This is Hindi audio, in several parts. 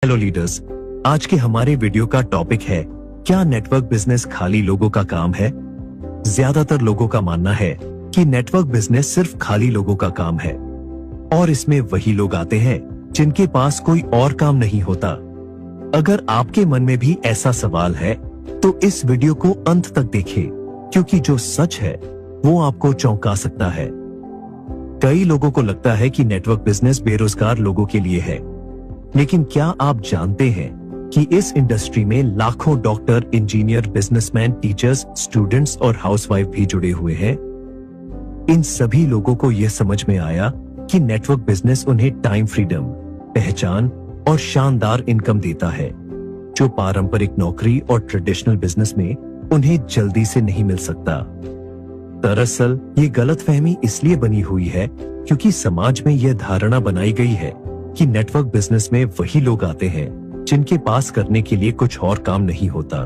हेलो लीडर्स, आज के हमारे वीडियो का टॉपिक है, क्या नेटवर्क बिजनेस खाली लोगों का काम है? ज्यादातर लोगों का मानना है कि नेटवर्क बिजनेस सिर्फ खाली लोगों का काम है और इसमें वही लोग आते हैं जिनके पास कोई और काम नहीं होता। अगर आपके मन में भी ऐसा सवाल है तो इस वीडियो को अंत तक देखें, क्योंकि जो सच है वो आपको चौंका सकता है। कई लोगों को लगता है कि नेटवर्क बिजनेस बेरोजगार लोगों के लिए है, लेकिन क्या आप जानते हैं कि इस इंडस्ट्री में लाखों doctor, engineer, businessman, teachers, students और हाउसवाइफ भी जुड़े हुए हैं। इन सभी लोगों को यह समझ में आया कि नेटवर्क बिजनेस उन्हें टाइम फ्रीडम, पहचान और शानदार इनकम देता है, जो पारंपरिक नौकरी और ट्रेडिशनल बिजनेस में उन्हें जल्दी से नहीं मिल सकता। दरअसल ये गलतफहमी इसलिए बनी हुई है क्योंकि समाज में यह धारणा बनाई गई है कि नेटवर्क बिजनेस में वही लोग आते हैं जिनके पास करने के लिए कुछ और काम नहीं होता।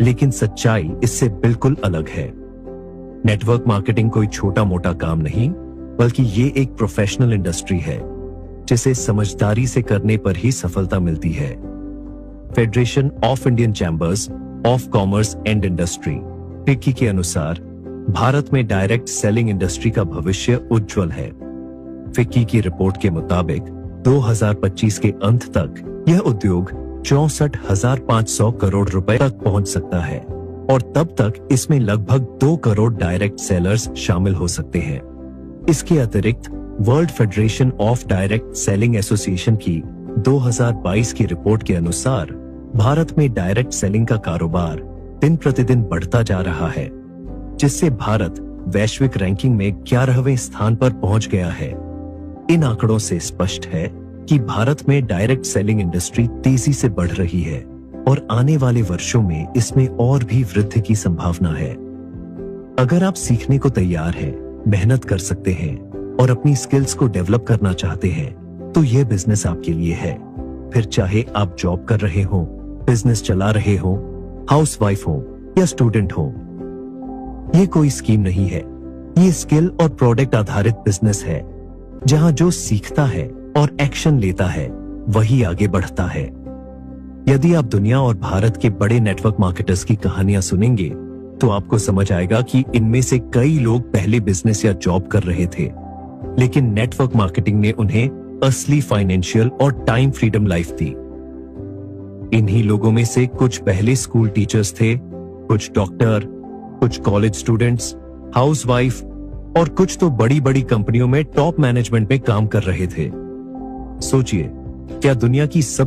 लेकिन सच्चाई इससे बिल्कुल अलग है। नेटवर्क मार्केटिंग कोई छोटा मोटा काम नहीं, बल्कि ये एक प्रोफेशनल इंडस्ट्री है जिसे समझदारी से करने पर ही सफलता मिलती है। Federation of Indian chambers of commerce and industry FICCI के अनुसार भारत में डायरेक्ट सेलिंग इंडस्ट्री का भविष्य उज्जवल है। फिक्की की रिपोर्ट के मुताबिक 2025 के अंत तक यह उद्योग 64,500 करोड़ रुपए तक पहुंच सकता है और तब तक इसमें लगभग 2 करोड़ डायरेक्ट सेलर्स शामिल हो सकते हैं। इसके अतिरिक्त world federation of direct selling association की 2022 की रिपोर्ट के अनुसार भारत में डायरेक्ट सेलिंग का कारोबार दिन प्रतिदिन बढ़ता जा रहा है, जिससे भारत वैश्विक रैंकिंग में 11वें स्थान पर पहुंच गया है। इन आंकड़ों से स्पष्ट है कि भारत में डायरेक्ट सेलिंग इंडस्ट्री तेजी से बढ़ रही है और आने वाले वर्षों में इसमें और भी वृद्धि की संभावना है। अगर आप सीखने को तैयार हैं, मेहनत कर सकते हैं और अपनी स्किल्स को डेवलप करना चाहते हैं, तो यह बिजनेस आपके लिए है। फिर चाहे आप जॉब कर रहे हो, बिजनेस चला रहे हो, हाउसवाइफ हो या स्टूडेंट हो, ये कोई स्कीम नहीं है। ये स्किल और प्रोडक्ट आधारित बिजनेस है, जहां जो सीखता है और एक्शन लेता है वही आगे बढ़ता है। यदि आप दुनिया और भारत के बड़े नेटवर्क मार्केटर्स की कहानियां सुनेंगे तो आपको समझ आएगा कि इनमें से कई लोग पहले बिजनेस या जॉब कर रहे थे, लेकिन नेटवर्क मार्केटिंग ने उन्हें असली फाइनेंशियल और टाइम फ्रीडम लाइफ दी। इन्हीं लोगों में से कुछ पहले स्कूल टीचर्स थे, कुछ डॉक्टर, कुछ कॉलेज स्टूडेंट्स, हाउसवाइफ और कुछ तो बड़ी बड़ी कंपनियों में टॉप मैनेजमेंट में काम कर रहे थे। सोचिए, क्या दुनिया की सबसे